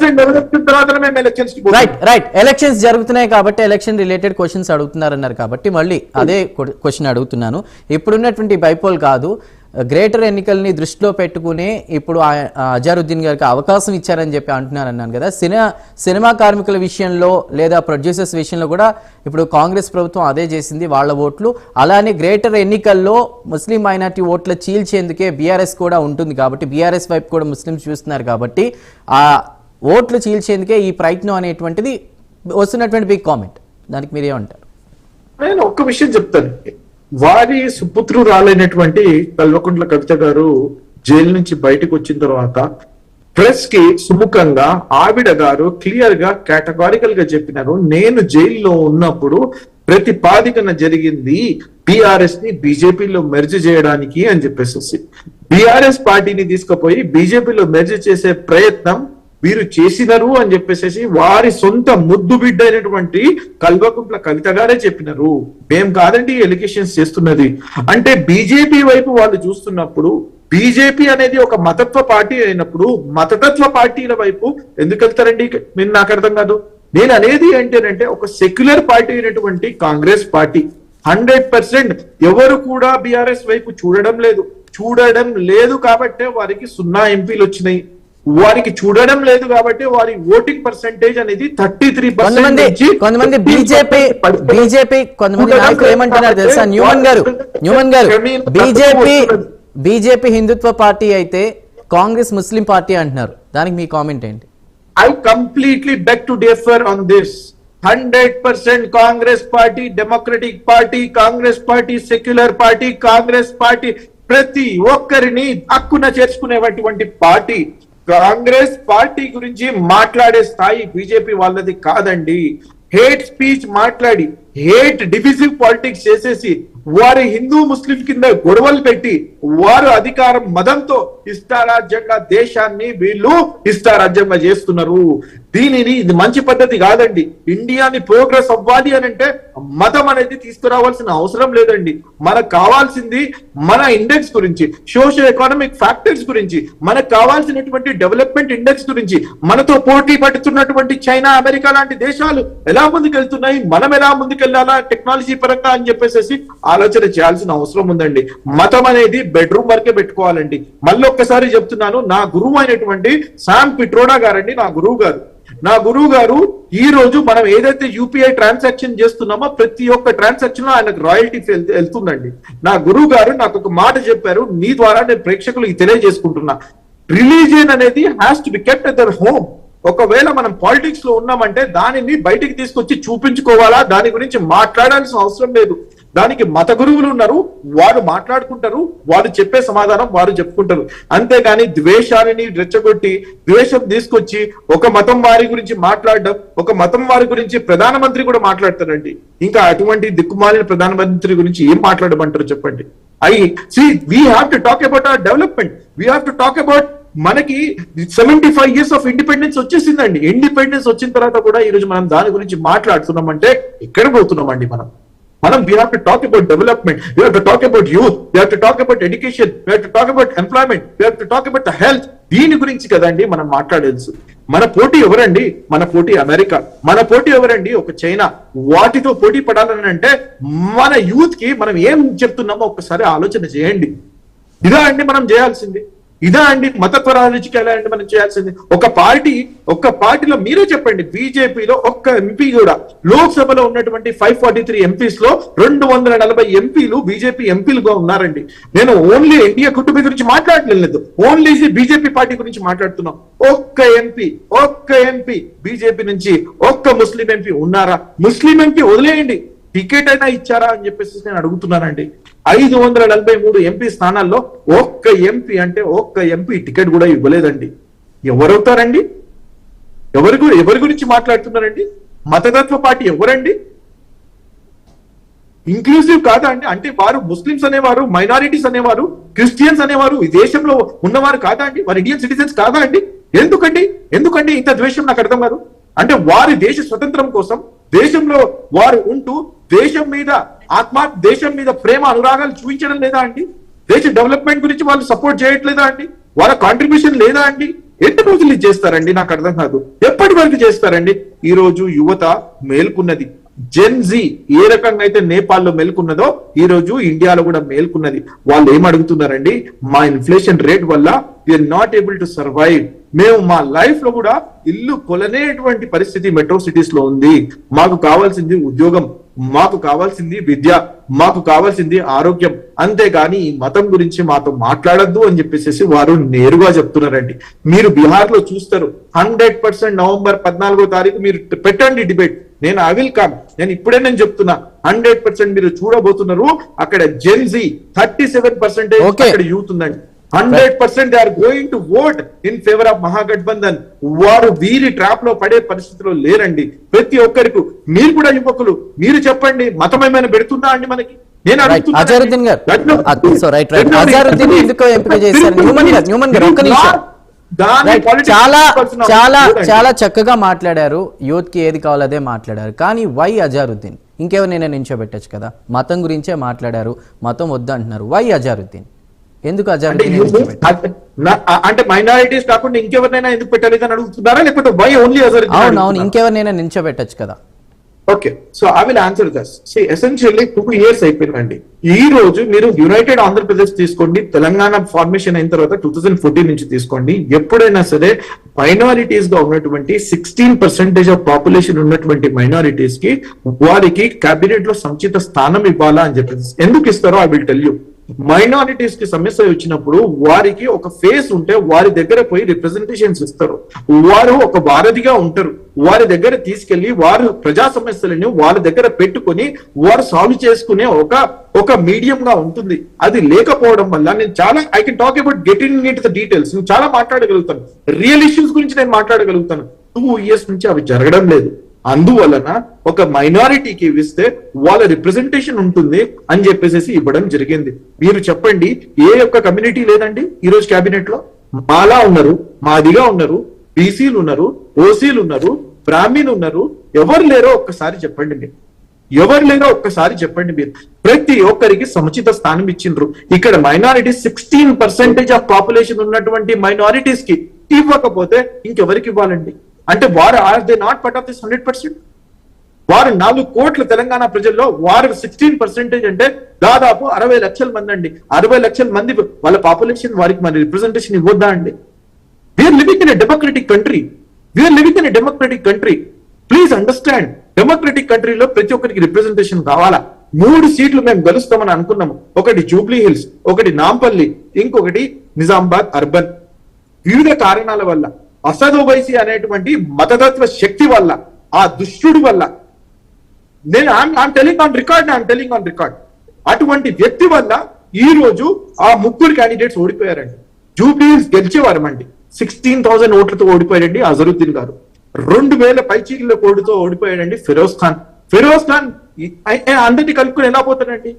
100% development తర్వాత మేము elections కి రైట్ ఎలక్షన్స్ జరుగుతున్నాయి కాబట్టి ఎలక్షన్ రిలేటెడ్ క్వశ్చన్స్ అడుగుతున్నారన్నారు కాబట్టి మళ్ళీ అదే క్వశ్చన్ అడుగుతున్నాను. ఇప్పుడున్నటువంటి బైపోల్ కాదు, గ్రేటర్ ఎన్నికల్ని దృష్టిలో పెట్టుకుని ఇప్పుడు అజారుద్దీన్ గారికి అవకాశం ఇచ్చారని చెప్పి అంటున్నారన్నాను కదా. సినిమా కార్మికుల విషయంలో లేదా ప్రొడ్యూసర్స్ విషయంలో కూడా ఇప్పుడు కాంగ్రెస్ ప్రభుత్వం అదే చేసింది, వాళ్ళ ఓట్లు. అలానే గ్రేటర్ ఎన్నికల్లో ముస్లిం మైనార్టీ ఓట్ల చీల్చేందుకే బీఆర్ఎస్ కూడా ఉంటుంది కాబట్టి, బీఆర్ఎస్ వైపు కూడా ముస్లిమ్స్ చూస్తున్నారు కాబట్టి ఆ ఓట్లు చీల్చేందుకే ఈ ప్రయత్నం అనేటువంటిది వస్తున్నటువంటి బిగ్ కామెంట్. దానికి మీరేమంటారు? నేను ఒక్క విషయం చెప్తాను. వారి సుపుత్రురాలైనటువంటి కల్వకుంట్ల కవిత గారు జైలు నుంచి బయటకు వచ్చిన తర్వాత ప్రెస్ కి సుముఖంగా ఆవిడ గారు క్లియర్ గా కేటగారికల్ గా చెప్పినారు, నేను జైల్లో ఉన్నప్పుడు ప్రతిపాదికన జరిగింది బీఆర్ఎస్ ని బీజేపీలో మెర్జ్ చేయడానికి అని చెప్పేసి, బీఆర్ఎస్ పార్టీని తీసుకుపోయి బీజేపీలో మెర్జ్ చేసే ప్రయత్నం వీరు చేసినారు అని చెప్పేసి వారి సొంత ముద్దు బిడ్డ అయినటువంటి కల్వకుంట్ల కవిత గారే చెప్పినారు. మేం కాదండి ఎలిగేషన్స్ చేస్తున్నది. అంటే బీజేపీ వైపు వాళ్ళు చూస్తున్నప్పుడు, బీజేపీ అనేది ఒక మతత్వ పార్టీ అయినప్పుడు మతతత్వ పార్టీల వైపు ఎందుకు వెళ్తారండి? మీరు నాకు అర్థం కాదు. నేను అనేది ఏంటంటే ఒక సెక్యులర్ పార్టీ అయినటువంటి కాంగ్రెస్ పార్టీ 100% ఎవరు కూడా బీఆర్ఎస్ వైపు చూడడం లేదు కాబట్టే వారికి 0 ఎంపీలు వచ్చినాయి. వారికి చూడడం లేదు కాబట్టి వారి ఓటింగ్ పర్సెంటేజ్ అనేది 33%. కొంతమంది బీజేపీ కొంతమంది నాయకులు ఏమంటున్నారు తెలుసా? న్యూమన్ గారు బీజేపీ హిందుత్వ పార్టీ అయితే కాంగ్రెస్ ముస్లిం పార్టీ అంటున్నారు. దానికి మీ కామెంట్ ఏంటి? I completely beg to differ on this. 100% Congress party democratic party, Congress party secular party, Congress party ప్రతి ఒక్కరిని హక్కున చేర్చుకునేటువంటి పార్టీ. కాంగ్రెస్ పార్టీ గురించి మాట్లాడే స్థాయి బీజేపీ వాళ్ళది కాదండి. హేట్ స్పీచ్ మాట్లాడి, హేట్ డివిజివ్ పాలిటిక్స్ చేసేసి వారి హిందూ ముస్లిం కింద గొడవలు పెట్టి వారు అధికారం మదంతో ఇష్టారాజ్యంగా దేశాన్ని వీళ్ళు ఇష్టారాజ్యంగా చేస్తున్నారు. దీనిని ఇది మంచి పద్ధతి కాదండి. ఇండియాని ప్రోగ్రెస్ అవ్వాలి అని అంటే మతం అనేది తీసుకురావాల్సిన అవసరం లేదండి. మనకు కావాల్సింది మన ఇండెక్స్ గురించి, సోషల్ ఎకనామిక్ ఫ్యాక్టర్స్ గురించి, మనకు కావాల్సినటువంటి డెవలప్మెంట్ ఇండెక్స్ గురించి, మనతో పోటీ పడుతున్నటువంటి చైనా, అమెరికా లాంటి దేశాలు ఎలా ముందుకెళ్తున్నాయి, మనం ఎలా ముందుకెళ్లాలా టెక్నాలజీ పరంగా అని చెప్పేసి ఆలోచన చేయాల్సిన అవసరం ఉందండి. మతం అనేది బెడ్రూమ్ వరకే పెట్టుకోవాలండి. మళ్ళీ ఒక్కసారి చెప్తున్నాను, నా గురువు అయినటువంటి శామ్ పిట్రోడా గారండి నా గురువు గారు ఈ రోజు మనం ఏదైతే యూపీఐ ట్రాన్సాక్షన్ చేస్తున్నామో ప్రతి ఒక్క ట్రాన్సాక్షన్ లో ఆయనకు రాయల్టీ వెళ్తుందండి. నా గురువు గారు నాకు ఒక మాట చెప్పారు, మీ ద్వారా నేను ప్రేక్షకులకు తెలియజేసుకుంటున్నా. రిలీజియన్ అనేది has to be kept at their home. ఒకవేళ మనం పాలిటిక్స్ లో ఉన్నామంటే దానిని బయటికి తీసుకొచ్చి చూపించుకోవాలా, దాని గురించి మాట్లాడాల్సిన అవసరం లేదు. దానికి మత గురువులు ఉన్నారు, వారు మాట్లాడుకుంటారు, వారు చెప్పే సమాధానం వారు చెప్పుకుంటారు. అంతేగాని ద్వేషాన్ని రెచ్చగొట్టి ద్వేషం తీసుకొచ్చి ఒక మతం వారి గురించి మాట్లాడడం, ఒక మతం వారి గురించి ప్రధానమంత్రి కూడా మాట్లాడతారండి. ఇంకా అటువంటి దిక్కుమాలిన ప్రధానమంత్రి గురించి ఏం మాట్లాడమంటారు చెప్పండి? We have to talk about our development. We have to talk about మనకి 75 years ఆఫ్ ఇండిపెండెన్స్ వచ్చేసిందండి. ఇండిపెండెన్స్ వచ్చిన తర్వాత కూడా ఈ రోజు మనం దాని గురించి మాట్లాడుతున్నామంటే ఎక్కడ పోతున్నామండి మనం? we have to talk about development, we have to talk about youth, we have to talk about education, we have to talk about employment, we have to talk about the health. దీని గురించి కదండి మనం మాట్లాడాల్సి. మన పోటీ ఎవరండి? మన పోటీ అమెరికా. మన పోటీ ఎవరండి? ఒక చైనా. వాటితో పోటీ పడాలని అంటే మన యూత్ కి మనం ఏం చెప్తున్నామో ఒక్కసారి ఆలోచన చేయండి. ఇదా అండి మనం చేయాల్సింది? ఇదా అండి మతత్వ రాజకీయాలు మనం చేయాల్సింది? ఒక పార్టీలో మీరే చెప్పండి, బీజేపీలో ఒక్క ఎంపీ కూడా, లోక్సభలో ఉన్నటువంటి 543 ఎంపీస్ లో 240 ఎంపీలు బీజేపీ ఎంపీలుగా ఉన్నారండి. నేను ఓన్లీ ఇండియా కుటుంబం గురించి మాట్లాడలేదు, ఓన్లీ బీజేపీ పార్టీ గురించి మాట్లాడుతున్నాం. ఒక్క ఎంపీ బీజేపీ నుంచి ఒక్క ముస్లిం ఎంపీ ఉన్నారా? ముస్లిం ఎంపీ వదిలేయండి, టికెట్ అయినా ఇచ్చారా అని చెప్పేసి నేను అడుగుతున్నానండి. 543 ఎంపీ స్థానాల్లో ఒక్క ఎంపీ టికెట్ కూడా ఇవ్వలేదండి. ఎవరవుతారండి? ఎవరి గురించి మాట్లాడుతున్నారండి? మతతత్వ పార్టీ ఎవరండి? ఇంక్లూసివ్ కాదా అండి? అంటే వారు ముస్లిమ్స్ అనేవారు, మైనారిటీస్ అనేవారు, క్రిస్టియన్స్ అనేవారు ఈ దేశంలో ఉన్నవారు కాదా అండి? వారు ఇండియన్ సిటిజన్స్ కాదా అండి? ఎందుకండి ఇంత ద్వేషం? నాకు అర్థం కాదు. అంటే వారి దేశ స్వతంత్రం కోసం దేశంలో వారు ఉంటూ దేశం మీద ప్రేమ అనురాగాలు చూపించడం లేదా అండి? దేశ డెవలప్మెంట్ గురించి వాళ్ళు సపోర్ట్ చేయట్లేదా అండి? వాళ్ళ కాంట్రిబ్యూషన్ లేదా అండి? ఎన్ని రోజులు ఇది చేస్తారండి? నాకు అర్థం కాదు. ఎప్పటి వరకు చేస్తారండి? ఈ రోజు యువత మేల్కొన్నది. జెన్జీ ఏ రకంగా అయితే నేపాల్లో మేల్కొన్నదో ఈ రోజు ఇండియాలో కూడా మేల్కొన్నది. వాళ్ళు ఏం అడుగుతున్నారండి? మా ఇన్ఫ్లేషన్ రేట్ వల్ల we are not able to survive. మేము మా లైఫ్ లో కూడా ఇల్లు కొలనేటువంటి పరిస్థితి మెట్రో సిటీస్ లో ఉంది. మాకు కావాల్సింది ఉద్యోగం, మాకు కావాల్సింది విద్య, మాకు కావాల్సింది ఆరోగ్యం, అంతేగాని ఈ మతం గురించి మాతో మాట్లాడద్దు అని చెప్పేసి వారు నేరుగా చెప్తున్నారండి. మీరు బీహార్ లో చూస్తారు 100% నవంబర్ 14వ తారీఖు మీరు పెట్టండి డిబేట్. నేను ఐ విల్ కమ్. నేను చెప్తున్నా 100% మీరు చూడబోతున్నారు. అక్కడ జెన్జీ 37% అక్కడ యూత్ ఉందండి. 100% they are going to vote in favor of Mahagathbandhan. వారు వీరి ట్రాప్ లో పడే పరిస్థితిలో లేరండి. ప్రతి ఒక్కరికి మీరు కూడా యువకులు మీరు చెప్పండి, మతం ఏమైనా పెడుతుందా అండి మనకి? నేను అజారుద్దీన్ గారు అజారుద్దీన్ ఎందుకో ఎంపిక చేశారు? న్యూమన్ గారు ఒక్క నిమిషం. చాలా చాలా చాలా చక్కగా మాట్లాడారు. యూత్ కి ఏది కావాలో అదే మాట్లాడారు. కానీ వై అజారుద్దీన్? ఇంకెవరినైనా నించోబెట్టచ్చు కదా. మతం గురించే మాట్లాడారు, మతం వద్దు అంటున్నారు. వై అజారుద్దీన్? ఎందుకు అంటే మైనారిటీస్ కాకుండా ఇంకెవరినైనా ఎందుకు పెట్టలేదు అని అడుగుతున్నారా, లేకపోతే వై ఓన్లీ అజారుద్దీన్? అవును, ఇంకెవరినైనా నించోబెట్టచ్చు కదా. Okay, so I will answer thus. Essentially 2 years అయిపోయిందండి. ఈ రోజు మీరు యునైటెడ్ ఆంధ్రప్రదేశ్ తీసుకోండి, తెలంగాణ ఫార్మేషన్ అయిన తర్వాత 2014 నుంచి తీసుకోండి. ఎప్పుడైనా సరే మైనారిటీస్ గా ఉన్నటువంటి 16% ఆఫ్ పాపులేషన్ ఉన్నటువంటి మైనారిటీస్ కి వారికి కేబినెట్ లో సముచిత స్థానం ఇవ్వాలా అని చెప్పేసి ఎందుకు ఇస్తారో I will tell you. Minorities కి సమస్య వచ్చినప్పుడు వారికి ఒక ఫేస్ ఉంటే వారి దగ్గర పోయి రిప్రజెంటేషన్స్ ఇస్తారు. వారు ఒక వారధిగా ఉంటారు. వారి దగ్గర తీసుకెళ్లి వారు ప్రజా సమస్యలను వాళ్ళ దగ్గర పెట్టుకొని వారు సాల్వ్ చేసుకునే ఒక మీడియం గా ఉంటుంది. అది లేకపోవడం వల్ల నేను చాలా I can talk about getting in to the details. నేను చాలా మాట్లాడగలుగుతాను, రియల్ ఇష్యూస్ గురించి నేను మాట్లాడగలుగుతాను. 2 years నుంచి అవి జరగడం లేదు. అందువలన ఒక మైనారిటీకి ఇస్తే వాళ్ళ రిప్రజెంటేషన్ ఉంటుంది అని చెప్పేసి ఇవ్వడం జరిగింది. మీరు చెప్పండి, ఏ ఒక్క కమ్యూనిటీ లేదండి ఈ రోజు కేబినెట్ లో? మాలా ఉన్నారు, మాదిగా ఉన్నారు, బీసీలు ఉన్నారు, ఓసీలు ఉన్నారు, బ్రాహ్మీలు ఉన్నారు. ఎవరు లేరో ఒక్కసారి చెప్పండి మీరు. ఎవరు లేరో ఒక్కసారి చెప్పండి మీరు. ప్రతి ఒక్కరికి సముచిత స్థానం ఇచ్చిండ్రు. ఇక్కడ మైనారిటీస్ 16% ఆఫ్ పాపులేషన్ ఉన్నటువంటి మైనారిటీస్ కి ఇవ్వకపోతే ఇంకెవరికి ఇవ్వాలండి? అంటే వారు are they not part of this 100%? వారు 4 కోట్ల తెలంగాణ ప్రజల్లో వారు 16% అంటే దాదాపు 60 లక్షల మంది అండి. 60 లక్షల మంది వాళ్ళ పాపులేషన్ వారికి మరి రిప్రజెంటేషన్ ఇవ్వద్దా అండి? We are living in a democratic country. We are living in a democratic country. Please understand, democratic కంట్రీలో ప్రతి ఒక్కరికి రిప్రజెంటేషన్ కావాలా? 3 సీట్లు మేము గెలుస్తామని అనుకున్నాము. ఒకటి జూబ్లీ హిల్స్, ఒకటి నాంపల్లి, ఇంకొకటి నిజామాబాద్ అర్బన్. వివిధ కారణాల వల్ల అసద్ ఓవైసీ అనేటువంటి మతతత్వ శక్తి వల్ల, ఆ దుష్టుడి వల్ల, నేను ఐఎమ్ టెలింగ్ ఆన్ రికార్డ్, అటువంటి వ్యక్తి వల్ల ఈ రోజు ఆ 3 క్యాండిడేట్స్ ఓడిపోయారండి. జూబ్లీ హిల్స్ గెలిచేవారమండి 16,000 ఓట్లతో ఓడిపోయాడండి అజరుద్దీన్ గారు. 2,000 పైచీల కోడితో ఓడిపోయాడండి ఫిరోజ్ ఖాన్. అందరినీ కలుపుకొని ఎలా పోతారండి?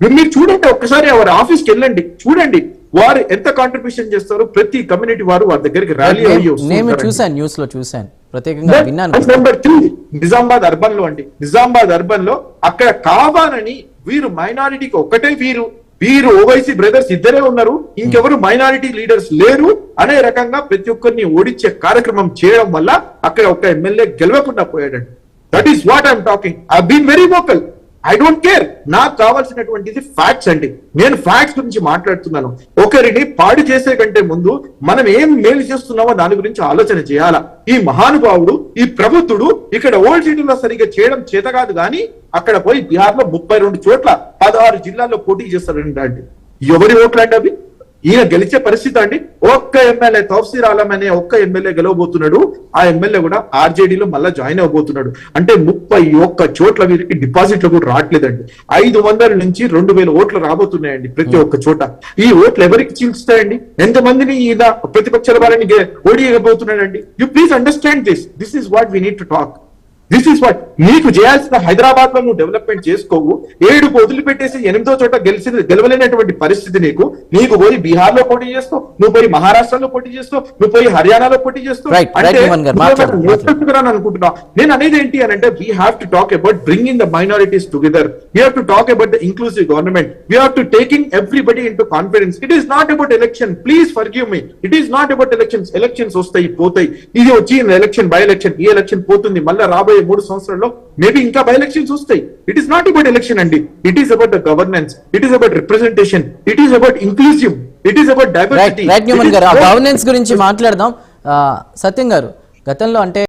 మీరు చూడండి, ఒక్కసారి వారి ఆఫీస్కి వెళ్ళండి, చూడండి వారు ఎంత కాంట్రిబ్యూషన్ చేస్తారు. ప్రతి కమ్యూనిటీ వారు వారి దగ్గరికి ర్యాలీ అయ్యి చూసాను ప్రత్యేకంగా విన్నాను. నెంబర్ 2 నిజామాబాద్ అర్బన్ లో అండి. నిజామాబాద్ అర్బన్ లో అక్కడ కావాలని వీరు మైనారిటీకి ఒక్కటే వీరు ఓవైసీ బ్రదర్స్ ఇద్దరే ఉన్నారు, ఇంకెవరు మైనారిటీ లీడర్స్ లేరు అనే రకంగా ప్రతి ఒక్కరిని ఓడించే కార్యక్రమం చేయడం వల్ల అక్కడ ఒక ఎమ్మెల్యే గెలవకుండా పోయాడండి. That is what I'm talking. I been very vocal. I don't care. నాకు కావాల్సినటువంటిది ఫ్యాక్ట్స్ అండి. నేను ఫ్యాక్ట్స్ గురించి మాట్లాడుతున్నాను. ఒకరిని పాడు చేసే కంటే ముందు మనం ఏం మేలు చేస్తున్నామో దాని గురించి ఆలోచన చేయాలా. ఈ మహానుభావుడు, ఈ ప్రబుద్ధుడు ఇక్కడ ఓల్డ్ సిటీలో సరిగ్గా చేయడం చేత కాదు కానీ అక్కడ పోయి బీహార్ లో 32 చోట్ల 16 జిల్లాల్లో పోటీ చేస్తారండి. ఎవరి ఓట్లు అండి అవి? ఈయన గెలిచే పరిస్థితి అండి. ఒక్క ఎమ్మెల్యే తౌసీర్ ఆలం అనే ఒక్క ఎమ్మెల్యే గెలవబోతున్నాడు. ఆ ఎమ్మెల్యే కూడా ఆర్జేడీలో మళ్ళా జాయిన్ అవబోతున్నాడు. అంటే 31 చోట్ల వీరికి డిపాజిట్లు కూడా రావట్లేదండి. 500 నుంచి 2,000 ఓట్లు రాబోతున్నాయండి ప్రతి ఒక్క చోట. ఈ ఓట్లు ఎవరికి చీల్చుతాయండి? ఎంతమందిని ఈయన ప్రతిపక్షాల వారిని ఓడియబోతున్నాడండి? You please understand this is what we need to talk. This is what నీకు చేయాల్సిన హైదరాబాద్ లో నువ్వు డెవలప్మెంట్ చేసుకోవు, 7 వదిలిపెట్టేసి 8వ చోట గెలవలేనటువంటి పరిస్థితి నీకు పోయి బీహార్ లో పోటీ చేస్తావు, నువ్వు పోయి మహారాష్ట్రలో పోటీ చేస్తావు, నువ్వు పోయి హర్యానాలో పోటీ చేస్తావు. Right, అంటే Mohan గారు, మాట్లాడండి. అనుకుంటున్నా నేను అనేది ఏంటి అని అంటే we have to talk about bringing the minorities together, we have to talk about the inclusive government, we have to taking everybody in to confidence. It is not about election, please forgive me, it is not about elections. Elections వస్తాయి పోతాయి, ఇది వచ్చి election by election, ఈ election పోతుంది, మళ్ళీ రాబోయే 3 సంవత్సరాల్లో maybe ఇంకా బై ఎలక్షన్స్ వస్తాయి. It is not about election అండి, it is about the governance, it is about representation, it is about inclusive, it is about diversity. Right Neumann గారు, ఆ గవర్నెన్స్ గురించి మాట్లాడదాం. సత్యం గారు, గతంలో అంటే